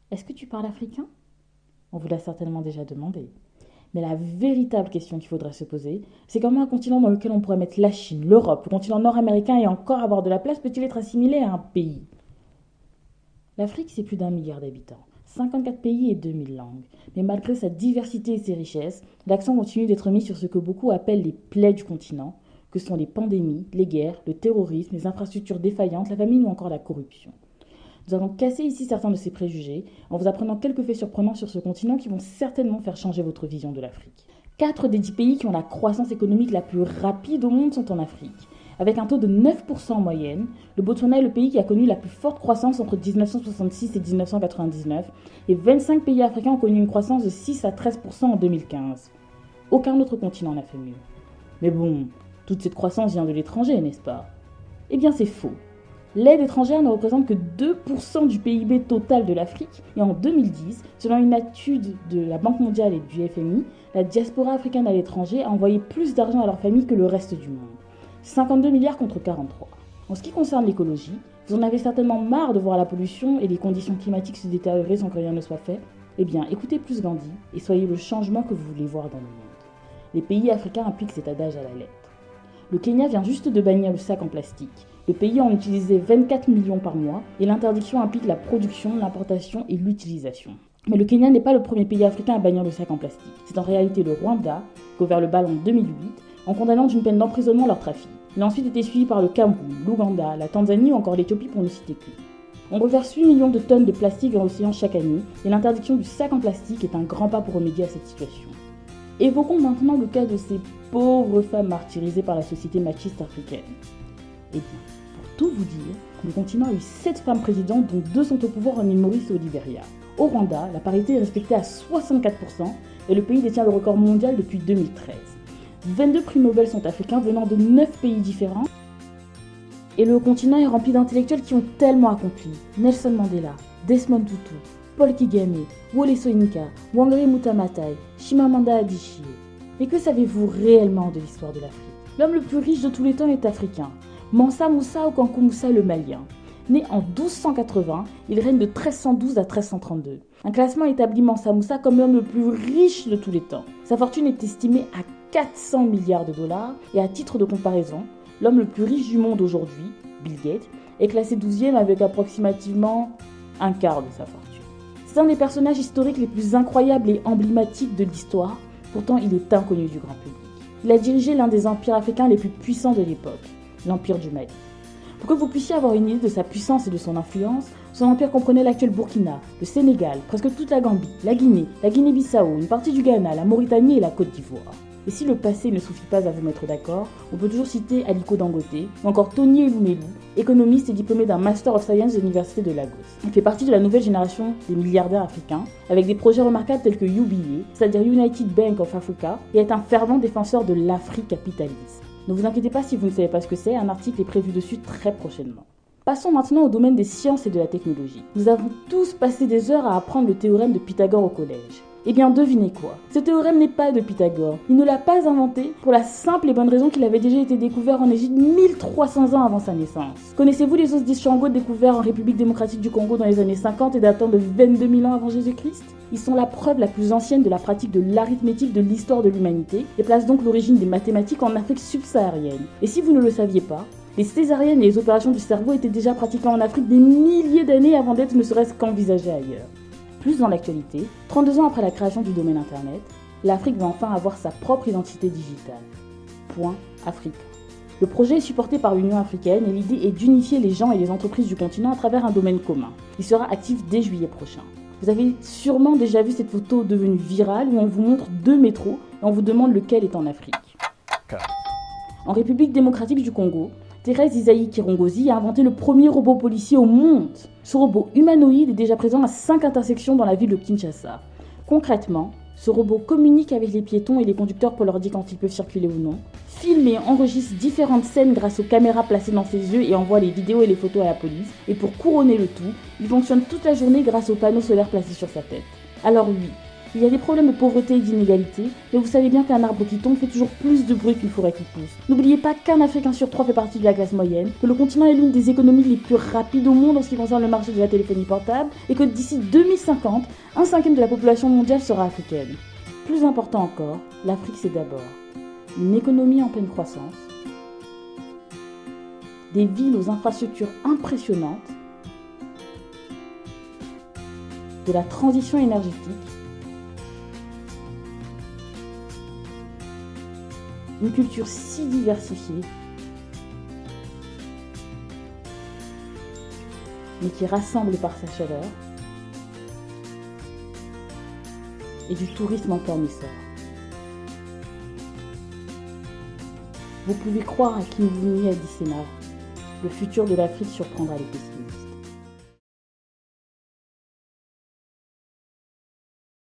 Est-ce que tu parles africain? On vous l'a certainement déjà demandé. Mais la véritable question qu'il faudrait se poser, c'est comment un continent dans lequel on pourrait mettre la Chine, l'Europe, le continent nord-américain et encore avoir de la place peut-il être assimilé à un pays? L'Afrique, c'est plus d'1 milliard d'habitants, 54 pays et 2000 langues. Mais malgré sa diversité et ses richesses, l'accent continue d'être mis sur ce que beaucoup appellent les plaies du continent, que sont les pandémies, les guerres, le terrorisme, les infrastructures défaillantes, la famine ou encore la corruption. Nous allons casser ici certains de ces préjugés en vous apprenant quelques faits surprenants sur ce continent qui vont certainement faire changer votre vision de l'Afrique. 4 des 10 pays qui ont la croissance économique la plus rapide au monde sont en Afrique. Avec un taux de 9% en moyenne, le Botswana est le pays qui a connu la plus forte croissance entre 1966 et 1999 et 25 pays africains ont connu une croissance de 6 à 13% en 2015. Aucun autre continent n'a fait mieux. Mais bon, toute cette croissance vient de l'étranger, n'est-ce pas? Eh bien c'est faux. L'aide étrangère ne représente que 2% du PIB total de l'Afrique et en 2010, selon une étude de la Banque mondiale et du FMI, la diaspora africaine à l'étranger a envoyé plus d'argent à leur famille que le reste du monde. 52 milliards contre 43. En ce qui concerne l'écologie, vous en avez certainement marre de voir la pollution et les conditions climatiques se détériorer sans que rien ne soit fait. Eh bien, écoutez plus Gandhi et soyez le changement que vous voulez voir dans le monde. Les pays africains appliquent cet adage à la lettre. Le Kenya vient juste de bannir le sac en plastique. Le pays en utilisait 24 millions par mois et l'interdiction implique la production, l'importation et l'utilisation. Mais le Kenya n'est pas le premier pays africain à bannir le sac en plastique. C'est en réalité le Rwanda qui a ouvert le bal en 2008 en condamnant d'une peine d'emprisonnement leur trafic. Il a ensuite été suivi par le Cameroun, l'Ouganda, la Tanzanie ou encore l'Éthiopie pour ne citer que. On reverse 8 millions de tonnes de plastique dans l'océan chaque année et l'interdiction du sac en plastique est un grand pas pour remédier à cette situation. Évoquons maintenant le cas de ces pauvres femmes martyrisées par la société machiste africaine. Eh bien, pour tout vous dire, le continent a eu 7 femmes présidentes dont 2 sont au pouvoir en île Maurice et au Libéria. Au Rwanda, la parité est respectée à 64% et le pays détient le record mondial depuis 2013. 22 prix Nobel sont africains venant de 9 pays différents. Et le continent est rempli d'intellectuels qui ont tellement accompli. Nelson Mandela, Desmond Tutu, Paul Kagame, Wole Soyinka, Wangari Maathai, Chimamanda Adichie. Mais que savez-vous réellement de l'histoire de l'Afrique? L'homme le plus riche de tous les temps est africain. Mansa Moussa Okankou Moussa le Malien. Né en 1280, il règne de 1312 à 1332. Un classement établit Mansa Moussa comme l'homme le plus riche de tous les temps. Sa fortune est estimée à 400 milliards de dollars et à titre de comparaison, l'homme le plus riche du monde aujourd'hui, Bill Gates, est classé 12e avec approximativement un quart de sa fortune. C'est un des personnages historiques les plus incroyables et emblématiques de l'histoire, pourtant il est inconnu du grand public. Il a dirigé l'un des empires africains les plus puissants de l'époque, l'Empire du Mali. Pour que vous puissiez avoir une idée de sa puissance et de son influence, son empire comprenait l'actuel Burkina, le Sénégal, presque toute la Gambie, la Guinée-Bissau, une partie du Ghana, la Mauritanie et la Côte d'Ivoire. Et si le passé ne suffit pas à vous mettre d'accord, on peut toujours citer Aliko Dangote, ou encore Tony Elumelu, économiste et diplômé d'un Master of Science de l'Université de Lagos. Il fait partie de la nouvelle génération des milliardaires africains, avec des projets remarquables tels que UBA, c'est-à-dire United Bank of Africa, et est un fervent défenseur de l'Africapitalisme. Ne vous inquiétez pas si vous ne savez pas ce que c'est, un article est prévu dessus très prochainement. Passons maintenant au domaine des sciences et de la technologie. Nous avons tous passé des heures à apprendre le théorème de Pythagore au collège. Eh bien, devinez quoi? Ce théorème n'est pas de Pythagore. Il ne l'a pas inventé pour la simple et bonne raison qu'il avait déjà été découvert en Égypte 1300 ans avant sa naissance. Connaissez-vous les os d'Ishango découverts en République démocratique du Congo dans les années 50 et datant de 22 000 ans avant Jésus-Christ? Ils sont la preuve la plus ancienne de la pratique de l'arithmétique de l'histoire de l'humanité et placent donc l'origine des mathématiques en Afrique subsaharienne. Et si vous ne le saviez pas, les césariennes et les opérations du cerveau étaient déjà pratiquées en Afrique des milliers d'années avant d'être ne serait-ce qu'envisagées ailleurs. Plus dans l'actualité, 32 ans après la création du domaine Internet, l'Afrique va enfin avoir sa propre identité digitale. Point Africa. Le projet est supporté par l'Union africaine et l'idée est d'unifier les gens et les entreprises du continent à travers un domaine commun. Il sera actif dès juillet prochain. Vous avez sûrement déjà vu cette photo devenue virale où on vous montre 2 métros et on vous demande lequel est en Afrique. En République démocratique du Congo, Thérèse Isaïe Kirongozi a inventé le premier robot policier au monde. Ce robot humanoïde est déjà présent à 5 intersections dans la ville de Kinshasa. Concrètement, ce robot communique avec les piétons et les conducteurs pour leur dire quand ils peuvent circuler ou non, filme et enregistre différentes scènes grâce aux caméras placées dans ses yeux et envoie les vidéos et les photos à la police. Et pour couronner le tout, il fonctionne toute la journée grâce aux panneaux solaires placés sur sa tête. Alors oui, Il y a des problèmes de pauvreté et d'inégalité, mais vous savez bien qu'un arbre qui tombe fait toujours plus de bruit qu'une forêt qui pousse. N'oubliez pas qu'un Africain sur 3 fait partie de la classe moyenne, que le continent est l'une des économies les plus rapides au monde en ce qui concerne le marché de la téléphonie portable, et que d'ici 2050, un cinquième de la population mondiale sera africaine. Plus important encore, l'Afrique c'est d'abord une économie en pleine croissance, des villes aux infrastructures impressionnantes, de la transition énergétique, une culture si diversifiée, mais qui rassemble par sa chaleur, et du tourisme en plein essor. Vous pouvez croire à qui vous veniez à Dicéna. Le futur de l'Afrique surprendra les pessimistes.